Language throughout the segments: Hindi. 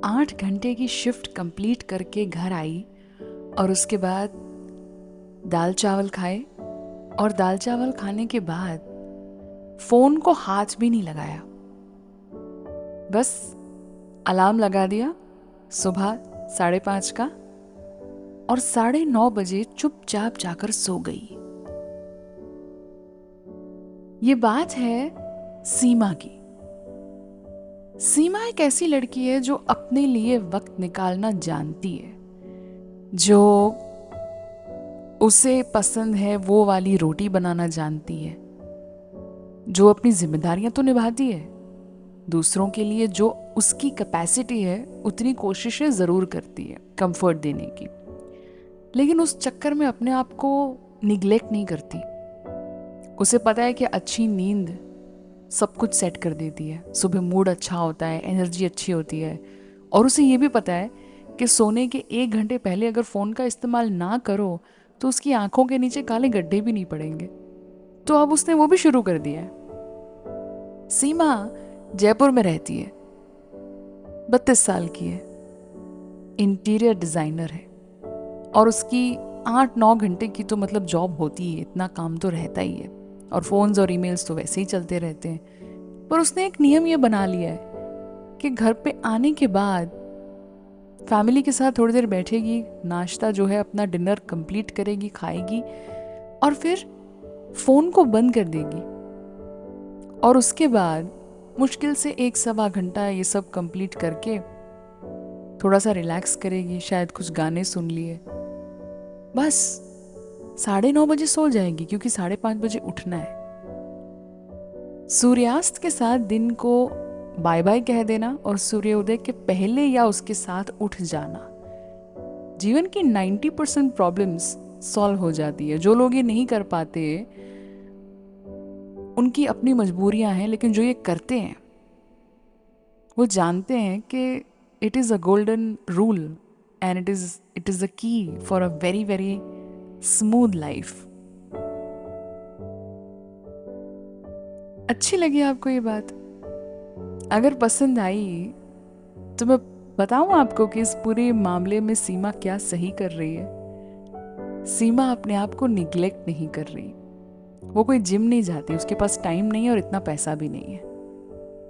8 घंटे की शिफ्ट कंप्लीट करके घर आई और उसके बाद दाल चावल खाए। और दाल चावल खाने के बाद फोन को हाथ भी नहीं लगाया, बस अलार्म लगा दिया सुबह 5:30 का, और 9:30 चुपचाप जाकर सो गई। ये बात है सीमा की। सीमा एक ऐसी लड़की है जो अपने लिए वक्त निकालना जानती है, जो उसे पसंद है वो वाली रोटी बनाना जानती है, जो अपनी जिम्मेदारियां तो निभाती है, दूसरों के लिए जो उसकी कैपेसिटी है उतनी कोशिशें जरूर करती है कंफर्ट देने की, लेकिन उस चक्कर में अपने आप को निग्लेक्ट नहीं करती। उसे पता है कि अच्छी नींद सब कुछ सेट कर देती है, सुबह मूड अच्छा होता है, एनर्जी अच्छी होती है, और उसे ये भी पता है कि सोने के 1 घंटे पहले अगर फ़ोन का इस्तेमाल ना करो तो उसकी आंखों के नीचे काले गड्ढे भी नहीं पड़ेंगे। तो अब उसने वो भी शुरू कर दिया है। सीमा जयपुर में रहती है, 32 साल की है, इंटीरियर डिज़ाइनर है, और उसकी 8-9 घंटे की तो मतलब जॉब होती है, इतना काम तो रहता ही है, और फोन्स और ईमेल्स तो वैसे ही चलते रहते हैं। पर उसने एक नियम ये बना लिया है कि घर पे आने के बाद फैमिली के साथ थोड़ी देर बैठेगी, नाश्ता जो है अपना डिनर कंप्लीट करेगी, खाएगी, और फिर फ़ोन को बंद कर देगी। और उसके बाद मुश्किल से 1-1.25 घंटा ये सब कंप्लीट करके थोड़ा सा रिलैक्स करेगी, शायद कुछ गाने सुन लिए, बस 9:30 सो जाएगी, क्योंकि 5:30 उठना है। सूर्यास्त के साथ दिन को बाय बाय कह देना और सूर्योदय के पहले या उसके साथ उठ जाना, जीवन की 90% प्रॉब्लम्स सॉल्व हो जाती है। जो लोग ये नहीं कर पाते उनकी अपनी मजबूरियां हैं, लेकिन जो ये करते हैं वो जानते हैं कि it is a golden rule and it is a key for a very very smooth life. अच्छी लगी आपको ये बात? अगर पसंद आई तो मैं बताऊं आपको कि इस पूरे मामले में सीमा क्या सही कर रही है। सीमा अपने आप को निग्लेक्ट नहीं कर रही। वो कोई जिम नहीं जाती, उसके पास टाइम नहीं है और इतना पैसा भी नहीं है।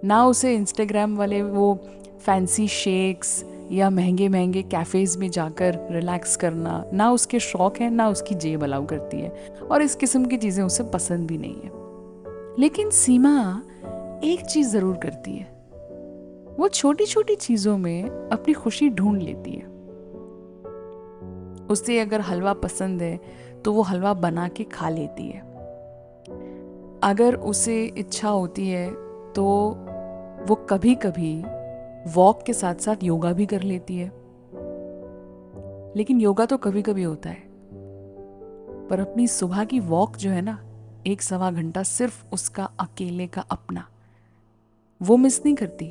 ना उसे इंस्टाग्राम वाले वो फैंसी शेक्स या महंगे महंगे कैफ़ेज में जाकर रिलैक्स करना ना उसके शौक है, ना उसकी जेब अलाउ करती है, और इस किस्म की चीज़ें उसे पसंद भी नहीं है। लेकिन सीमा एक चीज़ ज़रूर करती है, वो छोटी छोटी चीज़ों में अपनी खुशी ढूंढ लेती है। उसे अगर हलवा पसंद है तो वो हलवा बना के खा लेती है। अगर उसे इच्छा होती है तो वो कभी कभी वॉक के साथ साथ योगा भी कर लेती है। लेकिन योगा तो कभी कभी होता है, पर अपनी सुबह की वॉक जो है ना, 1-1.25 घंटा सिर्फ उसका अकेले का अपना, वो मिस नहीं करती।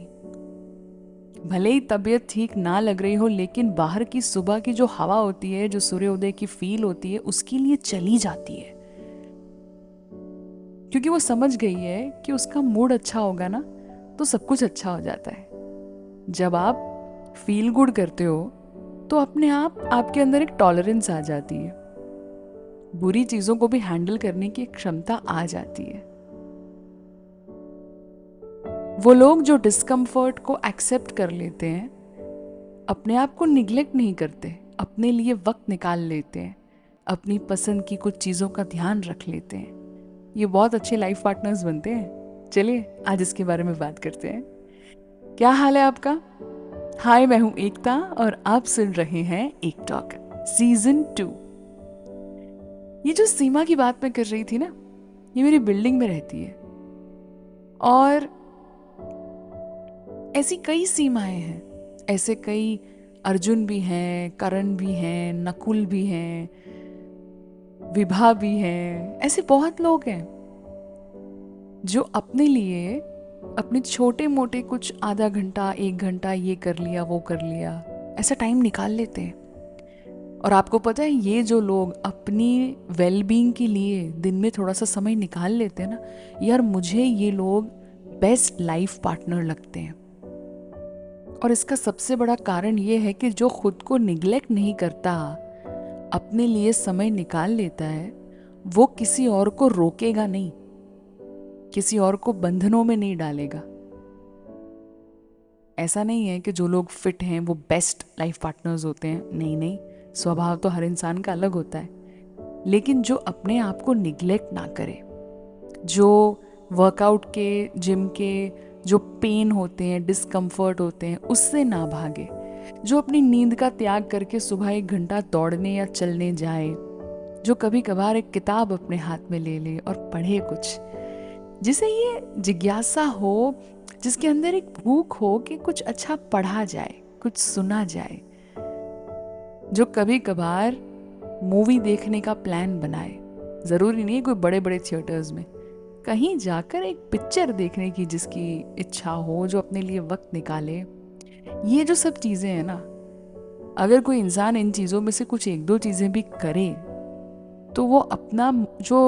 भले ही तबीयत ठीक ना लग रही हो, लेकिन बाहर की सुबह की जो हवा होती है, जो सूर्योदय की फील होती है, उसके लिए चली जाती है, क्योंकि वो समझ गई है कि उसका मूड अच्छा होगा ना तो सब कुछ अच्छा हो जाता है। जब आप फील गुड करते हो तो अपने आप आपके अंदर एक टॉलरेंस आ जाती है, बुरी चीजों को भी हैंडल करने की एक क्षमता आ जाती है। वो लोग जो डिस्कम्फर्ट को एक्सेप्ट कर लेते हैं, अपने आप को निग्लेक्ट नहीं करते, अपने लिए वक्त निकाल लेते हैं, अपनी पसंद की कुछ चीज़ों का ध्यान रख लेते हैं, ये बहुत अच्छे लाइफ पार्टनर्स बनते हैं। चलिए आज इसके बारे में बात करते हैं। क्या हाल है आपका? हाय, मैं हूं एकता और आप सुन रहे हैं एक टॉक सीजन 2। ये जो सीमा की बात मैं कर रही थी ना, ये मेरी बिल्डिंग में रहती है, और ऐसी कई सीमाएं हैं, ऐसे कई अर्जुन भी हैं, करण भी हैं, नकुल भी हैं, विभा भी हैं, ऐसे बहुत लोग हैं जो अपने लिए अपने छोटे मोटे कुछ आधा घंटा 1 घंटा ये कर लिया वो कर लिया ऐसा टाइम निकाल लेते हैं। और आपको पता है, ये जो लोग अपनी वेलबींग के लिए दिन में थोड़ा सा समय निकाल लेते हैं ना, यार मुझे ये लोग बेस्ट लाइफ पार्टनर लगते हैं। और इसका सबसे बड़ा कारण ये है कि जो खुद को निग्लेक्ट नहीं करता, अपने लिए समय निकाल लेता है, वो किसी और को रोकेगा नहीं, किसी और को बंधनों में नहीं डालेगा। ऐसा नहीं है कि जो लोग फिट हैं वो बेस्ट लाइफ पार्टनर्स होते हैं, नहीं नहीं, स्वभाव तो हर इंसान का अलग होता है। लेकिन जो अपने आप को निग्लेक्ट ना करे, जो वर्कआउट के, जिम के जो पेन होते हैं, डिस्कम्फर्ट होते हैं, उससे ना भागे, जो अपनी नींद का त्याग करके सुबह 1 घंटा दौड़ने या चलने जाए, जो कभी कभार एक किताब अपने हाथ में ले ले और पढ़े कुछ, जिसे ये जिज्ञासा हो, जिसके अंदर एक भूख हो कि कुछ अच्छा पढ़ा जाए, कुछ सुना जाए, जो कभी कभार मूवी देखने का प्लान बनाए। ज़रूरी नहीं है कोई बड़े बड़े थिएटर्स में, कहीं जाकर एक पिक्चर देखने की जिसकी इच्छा हो, जो अपने लिए वक्त निकाले। ये जो सब चीज़ें हैं ना, अगर कोई इंसान इन चीज़ों में से कुछ 1-2 चीज़ें भी करे तो वो अपना जो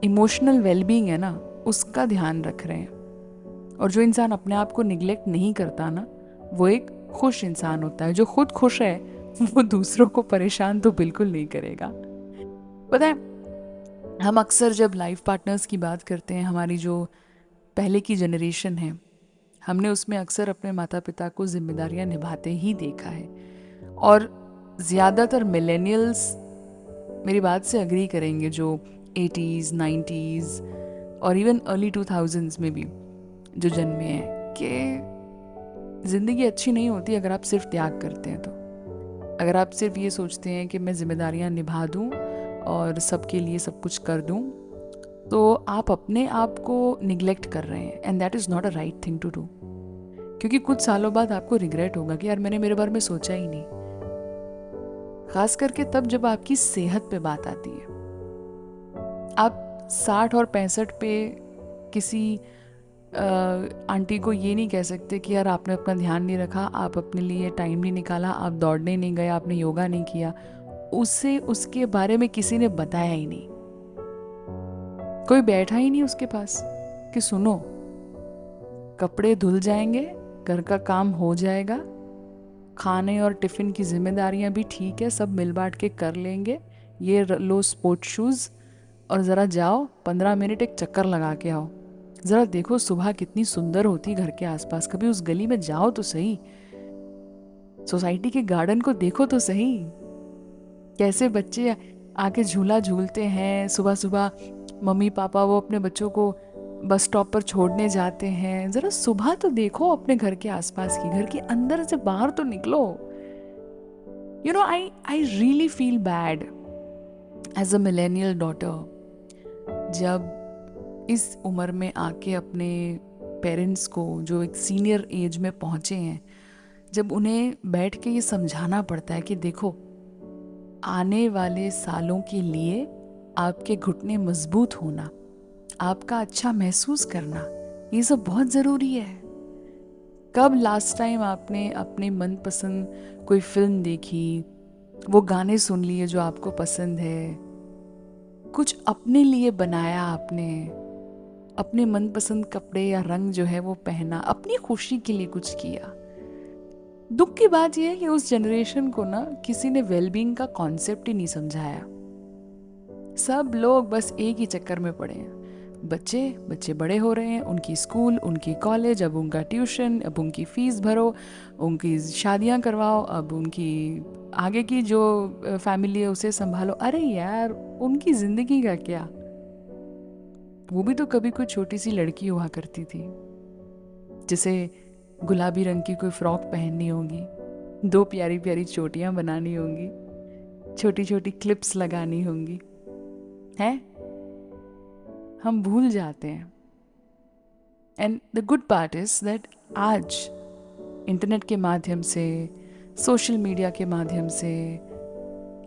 इमोशनल वेलबींग है ना, उसका ध्यान रख रहे हैं। और जो इंसान अपने आप को निग्लेक्ट नहीं करता ना, वो एक खुश इंसान होता है। जो खुद खुश है वो दूसरों को परेशान तो बिल्कुल नहीं करेगा। पता है, हम अक्सर जब लाइफ पार्टनर्स की बात करते हैं, हमारी जो पहले की जनरेशन है, हमने उसमें अक्सर अपने माता पिता को जिम्मेदारियां निभाते ही देखा है। और ज़्यादातर मिलेनियल्स मेरी बात से अग्री करेंगे, जो 80s 90s और इवन अर्ली 2000s में भी जो जन्मे हैं, कि ज़िंदगी अच्छी नहीं होती अगर आप सिर्फ त्याग करते हैं। तो अगर आप सिर्फ ये सोचते हैं कि मैं जिम्मेदारियां निभा दूं और सबके लिए सब कुछ कर दूं, तो आप अपने आप को निग्लेक्ट कर रहे हैं, and that is not a right thing to do. क्योंकि कुछ सालों बाद आपको रिग्रेट होगा कि यार मैंने मेरे बारे में सोचा ही नहीं। खास करके तब जब आपकी सेहत पे बात आती है। आप 60 और 65 पे किसी आंटी को ये नहीं कह सकते कि यार आपने अपना ध्यान नहीं रखा, आप अपने लिए टाइम नहीं निकाला, आप दौड़ने नहीं गए, आपने योगा नहीं किया। उसे उसके बारे में किसी ने बताया ही नहीं, कोई बैठा ही नहीं उसके पास कि सुनो, कपड़े धुल जाएंगे, घर का काम हो जाएगा, खाने और टिफ़िन की जिम्मेदारियां भी ठीक है, सब मिल बांट के कर लेंगे, ये लो स्पोर्ट शूज़ और ज़रा जाओ 15 मिनट एक चक्कर लगा के आओ। ज़रा देखो सुबह कितनी सुंदर होती घर के आसपास, कभी उस गली में जाओ तो सही, सोसाइटी के गार्डन को देखो तो सही, कैसे बच्चे आके झूला झूलते हैं। सुबह सुबह मम्मी पापा वो अपने बच्चों को बस स्टॉप पर छोड़ने जाते हैं। ज़रा सुबह तो देखो अपने घर के आसपास की, घर के अंदर से बाहर तो निकलो। You know, I really feel bad as a millennial daughter, जब इस उम्र में आके अपने पेरेंट्स को, जो एक सीनियर एज में पहुँचे हैं, जब उन्हें बैठ के ये समझाना पड़ता है कि देखो, आने वाले सालों के लिए आपके घुटने मजबूत होना, आपका अच्छा महसूस करना, ये सब बहुत ज़रूरी है। कब लास्ट टाइम आपने अपने मनपसंद कोई फिल्म देखी, वो गाने सुन लिए जो आपको पसंद है, कुछ अपने लिए बनाया आपने, अपने मनपसंद कपड़े या रंग जो है वो पहना, अपनी खुशी के लिए कुछ किया। दुख की बात यह है कि उस जनरेशन को ना किसी ने वेलबींग का कॉन्सेप्ट ही नहीं समझाया। सब लोग बस एक ही चक्कर में पड़े हैं, बच्चे बच्चे बड़े हो रहे हैं, उनकी स्कूल, उनकी कॉलेज, अब उनका ट्यूशन, अब उनकी फ़ीस भरो, उनकी शादियां करवाओ, अब उनकी आगे की जो फैमिली है उसे संभालो। अरे यार, उनकी ज़िंदगी का क्या? वो भी तो कभी कोई छोटी सी लड़की हुआ करती थी, जिसे गुलाबी रंग की कोई फ्रॉक पहननी होगी, 2 प्यारी प्यारी चोटियां बनानी होंगी, छोटी छोटी क्लिप्स लगानी होंगी, हैं? हम भूल जाते हैं। And the good part is that आज इंटरनेट के माध्यम से, सोशल मीडिया के माध्यम से,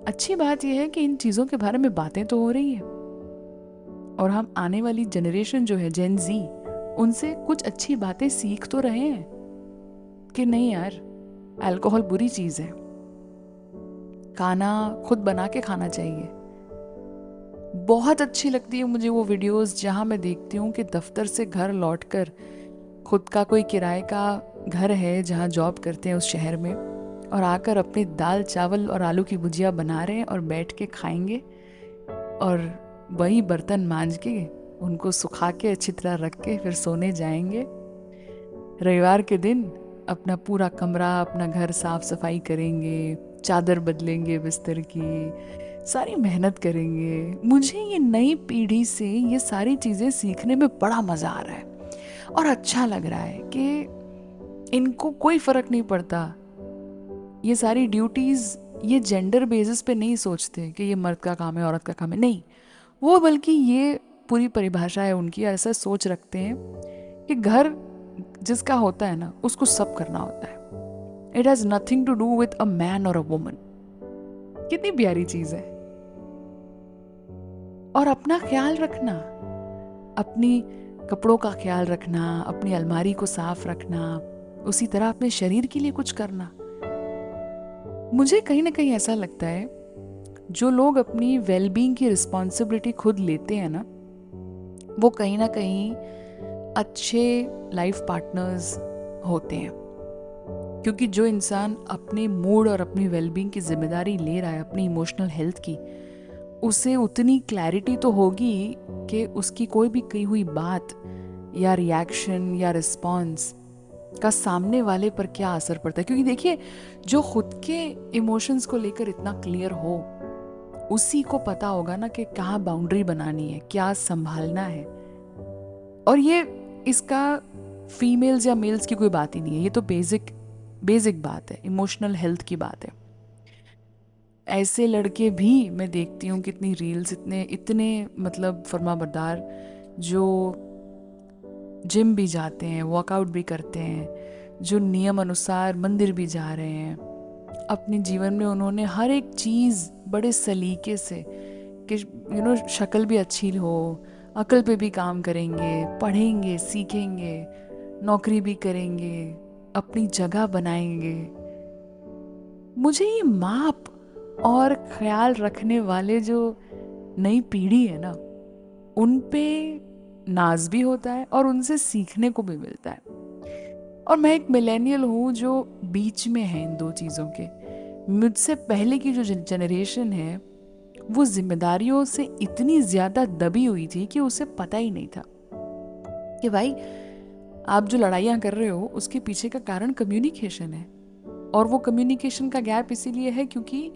अच्छी बात यह है कि इन चीज़ों के बारे में बातें तो हो रही हैं, और हम आने वाली जनरेशन जो है जेन जी, उनसे कुछ अच्छी बातें सीख तो रहे हैं कि नहीं यार, अल्कोहल बुरी चीज़ है, खाना खुद बना के खाना चाहिए। बहुत अच्छी लगती है मुझे वो वीडियोस जहाँ मैं देखती हूँ कि दफ्तर से घर लौटकर खुद का कोई किराए का घर है जहाँ जॉब करते हैं उस शहर में, और आकर अपनी दाल चावल और आलू की भुजिया बना रहे हैं और बैठ के खाएंगे, और वही बर्तन मांज के उनको सुखा के अच्छी तरह रख के फिर सोने जाएंगे। रविवार के दिन अपना पूरा कमरा, अपना घर साफ सफाई करेंगे, चादर बदलेंगे बिस्तर की, सारी मेहनत करेंगे। मुझे ये नई पीढ़ी से ये सारी चीज़ें सीखने में बड़ा मज़ा आ रहा है और अच्छा लग रहा है कि इनको कोई फ़र्क नहीं पड़ता। ये सारी ड्यूटीज़ ये जेंडर बेसिस पे नहीं सोचते कि ये मर्द का काम है औरत का काम है, नहीं। वो बल्कि ये पूरी परिभाषा है उनकी, ऐसा सोच रखते हैं कि घर जिसका होता है ना उसको सब करना होता है। It has nothing to do with a man और अ वुमन। कितनी प्यारी चीज़ है। और अपना ख्याल रखना, अपनी कपड़ों का ख्याल रखना, अपनी अलमारी को साफ रखना, उसी तरह अपने शरीर के लिए कुछ करना। मुझे कहीं ना कहीं ऐसा लगता है जो लोग अपनी वेलबींग की रिस्पॉन्सिबिलिटी खुद लेते हैं ना, वो कहीं ना कहीं अच्छे लाइफ पार्टनर्स होते हैं। क्योंकि जो इंसान अपने मूड और अपनी वेलबींग की जिम्मेदारी ले रहा है, अपनी इमोशनल हेल्थ की, उसे उतनी क्लैरिटी तो होगी कि उसकी कोई भी कही हुई बात या रिएक्शन या रिस्पॉन्स का सामने वाले पर क्या असर पड़ता है। क्योंकि देखिए, जो खुद के इमोशंस को लेकर इतना क्लियर हो, उसी को पता होगा ना कि कहाँ बाउंड्री बनानी है, क्या संभालना है। और ये इसका फीमेल्स या मेल्स की कोई बात ही नहीं है, ये तो बेसिक बात है, इमोशनल हेल्थ की बात है। ऐसे लड़के भी मैं देखती हूँ कितनी रील्स, इतने इतने मतलब फर्माबरदार, जो जिम भी जाते हैं, वर्कआउट भी करते हैं, जो नियम अनुसार मंदिर भी जा रहे हैं। अपने जीवन में उन्होंने हर एक चीज़ बड़े सलीके से कि शक्ल भी अच्छी हो, अकल पे भी काम करेंगे, पढ़ेंगे, सीखेंगे, नौकरी भी करेंगे, अपनी जगह बनाएंगे। मुझे ये माप और ख्याल रखने वाले जो नई पीढ़ी है ना, उन पे नाज भी होता है और उनसे सीखने को भी मिलता है। और मैं एक मिलेनियल हूँ जो बीच में है इन दो चीज़ों के। मुझसे पहले की जो जनरेशन है वो जिम्मेदारियों से इतनी ज़्यादा दबी हुई थी कि उसे पता ही नहीं था कि भाई आप जो लड़ाइयाँ कर रहे हो उसके पीछे का कारण कम्युनिकेशन है। और वो कम्युनिकेशन का गैप इसीलिए है क्योंकि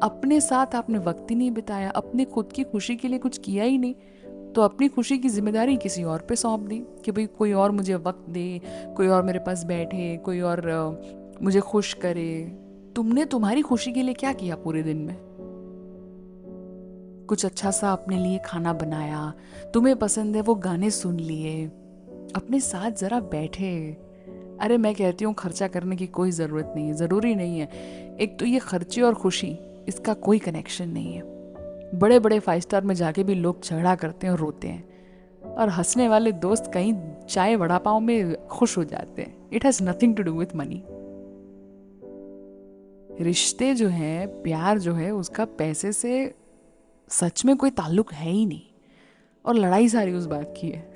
अपने साथ आपने वक्त ही नहीं बिताया, अपने खुद की खुशी के लिए कुछ किया ही नहीं, तो अपनी खुशी की जिम्मेदारी किसी और पे सौंप दी कि भाई कोई और मुझे वक्त दे, कोई और मेरे पास बैठे, कोई और मुझे खुश करे। तुमने तुम्हारी खुशी के लिए क्या किया पूरे दिन में? कुछ अच्छा सा अपने लिए खाना बनाया, तुम्हें पसंद है वो गाने सुन लिए, अपने साथ जरा बैठे। अरे मैं कहती हूँ खर्चा करने की कोई ज़रूरत नहीं है, ज़रूरी नहीं है। एक तो ये खर्चे और खुशी, इसका कोई कनेक्शन नहीं है। बड़े बड़े 5 स्टार में जाके भी लोग झगड़ा करते हैं और रोते हैं, और हंसने वाले दोस्त कहीं चाय वड़ा पाव में खुश हो जाते हैं। It has nothing to do with money. रिश्ते जो हैं, प्यार जो है, उसका पैसे से सच में कोई ताल्लुक है ही नहीं, और लड़ाई सारी उस बात की है।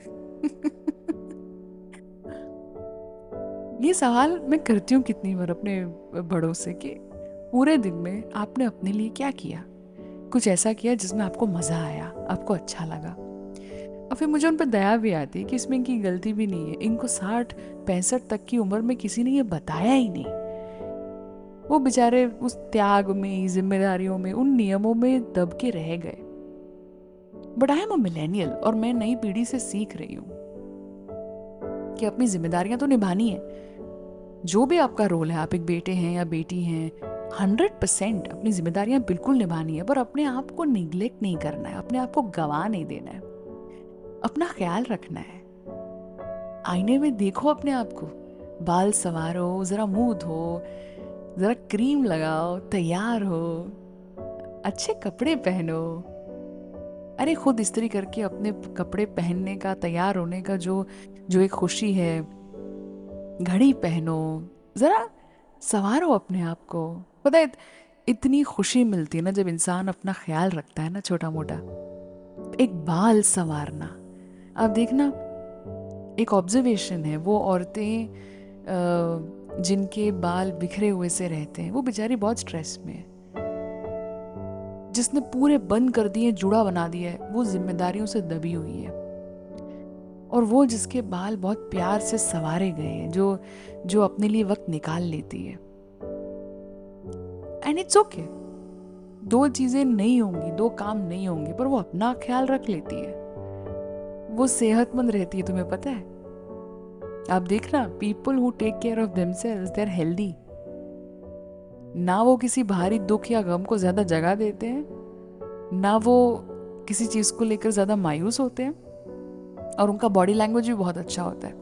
ये सवाल मैं करती हूँ कितनी बार अपने बड़ों से कि पूरे दिन में आपने अपने लिए क्या किया, कुछ ऐसा किया जिसमें आपको मज़ा आया, आपको अच्छा लगा। और फिर मुझे उन पर दया भी आती है कि इसमें इनकी गलती भी नहीं है। इनको 60-65 तक की उम्र में किसी ने ये बताया ही नहीं। वो बेचारे उस त्याग में, जिम्मेदारियों में, उन नियमों में दब के रह गए। But I am a millennial और मैं नई पीढ़ी से सीख रही हूँ कि अपनी जिम्मेदारियां तो निभानी है। जो भी आपका रोल है, आप एक बेटे हैं या बेटी हैं, 100% अपनी जिम्मेदारियां बिल्कुल निभानी है, पर अपने आप को निग्लेक्ट नहीं करना है, अपने आप को गवा नहीं देना है, अपना ख्याल रखना है। आईने में देखो अपने आप को, बाल संवारो, जरा मुंह धो, जरा क्रीम लगाओ, तैयार हो, अच्छे कपड़े पहनो। अरे खुद इस्त्री करके अपने कपड़े पहनने का, तैयार होने का जो जो एक खुशी है, घड़ी पहनो, जरा संवारो अपने आप को। पता है इतनी खुशी मिलती है ना जब इंसान अपना ख्याल रखता है ना, छोटा मोटा। एक बाल संवारना, आप देखना एक ऑब्जर्वेशन है, वो औरतें जिनके बाल बिखरे हुए से रहते हैं, वो बेचारी बहुत स्ट्रेस में है। जिसने पूरे बंद कर दिए, जुड़ा बना दिया है, वो जिम्मेदारियों से दबी हुई है। और वो जिसके बाल बहुत प्यार से संवारे गए हैं, जो जो अपने लिए वक्त निकाल लेती है। एंड इट्स ओके, दो चीजें नहीं होंगी, दो काम नहीं होंगे, पर वो अपना ख्याल रख लेती है, वो सेहतमंद रहती है। तुम्हें पता है, आप देखना, people who take care of themselves they are healthy. ना वो किसी भारी दुख या गम को ज्यादा जगह देते हैं, ना वो किसी चीज को लेकर ज्यादा मायूस होते हैं, और उनका बॉडी लैंग्वेज भी बहुत अच्छा होता है।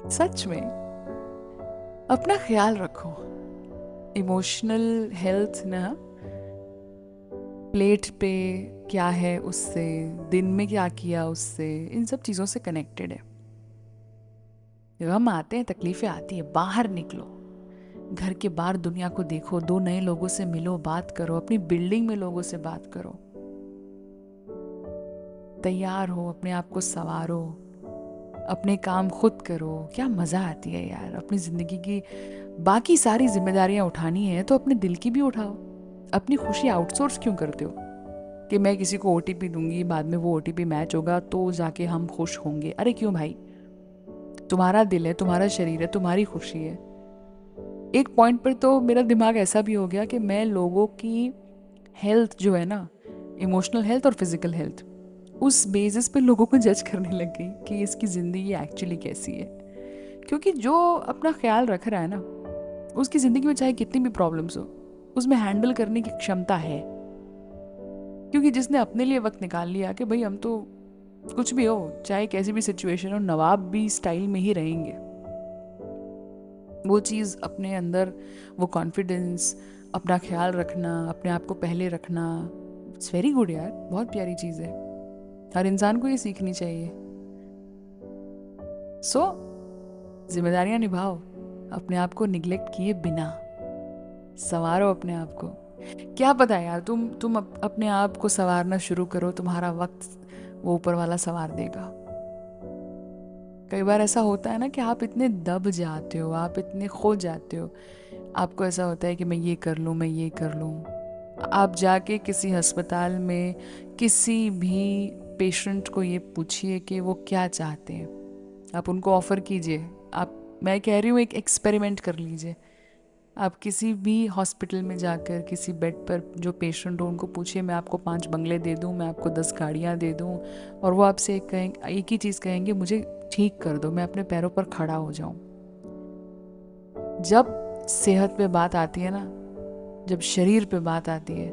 सच में अपना ख्याल रखो। इमोशनल हेल्थ ना प्लेट पे क्या है उससे, दिन में क्या किया उससे, इन सब चीज़ों से कनेक्टेड है। गम आते हैं, तकलीफें आती है, बाहर निकलो, घर के बाहर दुनिया को देखो, दो नए लोगों से मिलो, बात करो, अपनी बिल्डिंग में लोगों से बात करो, तैयार हो, अपने आप को संवारो, अपने काम खुद करो। क्या मज़ा आती है यार। अपनी ज़िंदगी की बाकी सारी जिम्मेदारियां उठानी है तो अपने दिल की भी उठाओ। अपनी खुशी आउटसोर्स क्यों करते हो कि मैं किसी को ओटीपी दूंगी, बाद में वो ओटीपी मैच होगा तो जाके हम खुश होंगे? अरे क्यों भाई, तुम्हारा दिल है, तुम्हारा शरीर है, तुम्हारी खुशी है। एक पॉइंट पर तो मेरा दिमाग ऐसा भी हो गया कि मैं लोगों की हेल्थ जो है ना, इमोशनल हेल्थ और फिजिकल हेल्थ, उस बेसिस पे लोगों को जज करने लग गई कि इसकी ज़िंदगी एक्चुअली कैसी है। क्योंकि जो अपना ख्याल रख रहा है ना, उसकी ज़िंदगी में चाहे कितनी भी प्रॉब्लम्स हो, उसमें हैंडल करने की क्षमता है। क्योंकि जिसने अपने लिए वक्त निकाल लिया कि भाई हम तो कुछ भी हो, चाहे कैसी भी सिचुएशन हो, नवाब भी स्टाइल में ही रहेंगे, वो चीज़ अपने अंदर, वो कॉन्फिडेंस, अपना ख्याल रखना, अपने आप को पहले रखना, इट्स वेरी गुड यार, बहुत प्यारी चीज़ है। हर इंसान को ये सीखनी चाहिए। सो जिम्मेदारियां निभाओ, अपने आप को निग्लेक्ट किए बिना, संवारो अपने आप को। क्या पता यार, तुम अपने आप को संवारना शुरू करो, तुम्हारा वक्त वो ऊपर वाला संवार देगा। कई बार ऐसा होता है ना कि आप इतने दब जाते हो, आप इतने खो जाते हो, आपको ऐसा होता है कि मैं ये कर लूँ, मैं ये कर लूँ। आप जाके किसी अस्पताल में किसी भी पेशेंट को ये पूछिए कि वो क्या चाहते हैं, आप उनको ऑफ़र कीजिए। मैं कह रही हूँ, एक एक्सपेरिमेंट कर लीजिए। आप किसी भी हॉस्पिटल में जाकर किसी बेड पर जो पेशेंट हो उनको पूछिए, मैं आपको 5 बंगले दे दूँ, मैं आपको 10 गाड़ियाँ दे दूँ, और वो आपसे एक ही चीज़ कहेंगे, मुझे ठीक कर दो, मैं अपने पैरों पर खड़ा हो जाऊँ। जब सेहत पे बात आती है ना, जब शरीर पे बात आती है,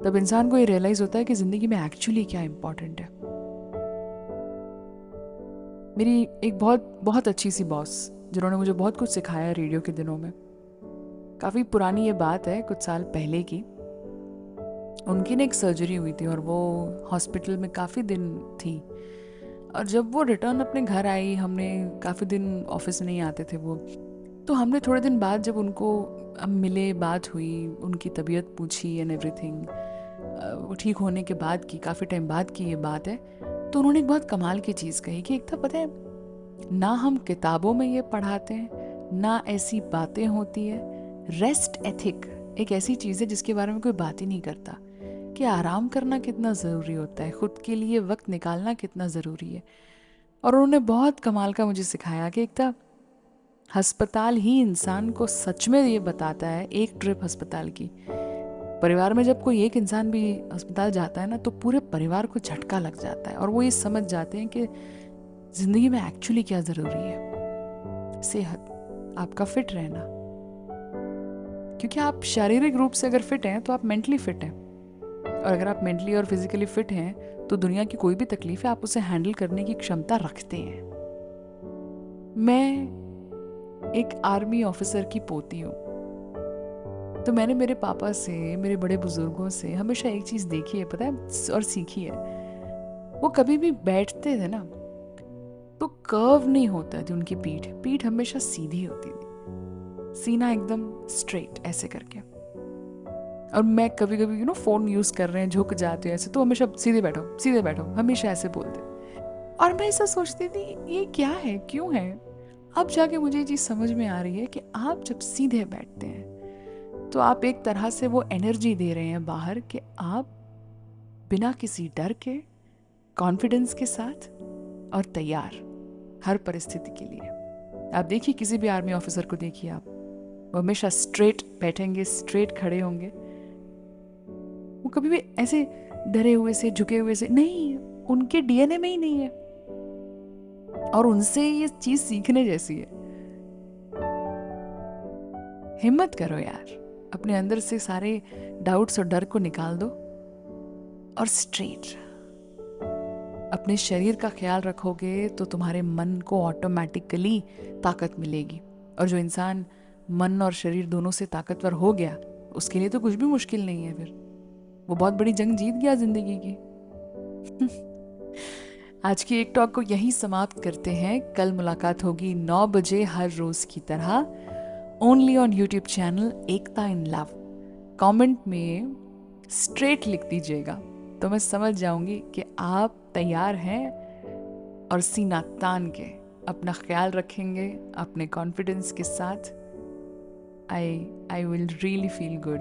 तब इंसान को ये रियलाइज़ होता है कि ज़िंदगी में एक्चुअली क्या इम्पोर्टेंट है। मेरी एक बहुत बहुत अच्छी सी बॉस, जिन्होंने मुझे बहुत कुछ सिखाया रेडियो के दिनों में, काफ़ी पुरानी ये बात है, कुछ साल पहले की। उनकी ना एक सर्जरी हुई थी और वो हॉस्पिटल में काफ़ी दिन थी। और जब वो रिटर्न अपने घर आई, हमने काफ़ी दिन ऑफिस नहीं आते थे वो, तो हमने थोड़े दिन बाद जब उनको हम मिले, बात हुई, उनकी तबीयत पूछी एंड एवरीथिंग, वो ठीक होने के बाद की, काफ़ी टाइम बाद की ये बात है। तो उन्होंने एक बहुत कमाल की चीज़ कही कि एक तो पता है, ना हम किताबों में ये पढ़ाते हैं, ना ऐसी बातें होती है। रेस्ट एथिक एक ऐसी चीज़ है जिसके बारे में कोई बात ही नहीं करता, कि आराम करना कितना ज़रूरी होता है, खुद के लिए वक्त निकालना कितना ज़रूरी है। और उन्होंने बहुत कमाल का मुझे सिखाया कि एक तो अस्पताल ही इंसान को सच में ये बताता है, एक ट्रिप अस्पताल की, परिवार में जब कोई एक इंसान भी अस्पताल जाता है ना, तो पूरे परिवार को झटका लग जाता है, और वो ये समझ जाते हैं कि ज़िंदगी में एक्चुअली क्या ज़रूरी है। सेहत, आपका फिट रहना, क्योंकि आप शारीरिक रूप से अगर फिट हैं तो आप मेंटली फिट हैं, और अगर आप मेंटली और फिजिकली फिट हैं तो दुनिया की कोई भी तकलीफ है आप उसे हैंडल करने की क्षमता रखते हैं। मैं एक आर्मी ऑफिसर की पोती हूँ, तो मैंने मेरे पापा से, मेरे बड़े बुजुर्गों से हमेशा एक चीज़ देखी है, पता है, और सीखी है। वो कभी भी बैठते थे ना तो कर्व नहीं होता थी उनकी पीठ, पीठ हमेशा सीधी होती थी, सीना एकदम स्ट्रेट ऐसे करके। और मैं कभी कभी फोन यूज़ कर रहे हैं, झुक जाते हैं ऐसे, तो हमेशा सीधे बैठो, सीधे बैठो, हमेशा ऐसे बोलते। और मैं ऐसा सोचती थी ये क्या है, क्यों है। अब जाके मुझे ये चीज़ समझ में आ रही है कि आप जब सीधे बैठते हैं तो आप एक तरह से वो एनर्जी दे रहे हैं बाहर कि आप बिना किसी डर के, कॉन्फिडेंस के साथ और तैयार हर परिस्थिति के लिए। आप देखिए किसी भी आर्मी ऑफिसर को देखिए आप, वो हमेशा स्ट्रेट बैठेंगे, स्ट्रेट खड़े होंगे, वो कभी भी ऐसे डरे हुए से, झुके हुए से नहीं, उनके डीएनए में ही नहीं है। और उनसे ये चीज सीखने जैसी है। हिम्मत करो यार, अपने अंदर से सारे डाउट्स और डर को निकाल दो और स्ट्रेट अपने शरीर का ख्याल रखोगे तो तुम्हारे मन को ऑटोमेटिकली ताकत मिलेगी। और जो इंसान मन और शरीर दोनों से ताकतवर हो गया, उसके लिए तो कुछ भी मुश्किल नहीं है, फिर वो बहुत बड़ी जंग जीत गया जिंदगी की। आज की एक टॉक को यहीं समाप्त करते हैं। कल मुलाकात होगी 9 बजे हर रोज की तरह, only on YouTube channel Ekta in love. Comment में स्ट्रेट लिख दीजिएगा तो मैं समझ जाऊंगी कि आप तैयार हैं और सीना तान के अपना ख्याल रखेंगे अपने कॉन्फिडेंस के साथ। I will really feel good.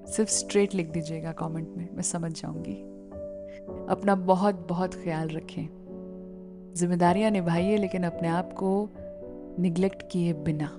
सिर्फ स्ट्रेट लिख दीजिएगा कमेंट में, मैं समझ जाऊंगी। अपना बहुत बहुत ख्याल रखें, जिम्मेदारियां निभाइए लेकिन अपने आप को निग्लेक्ट किए बिना।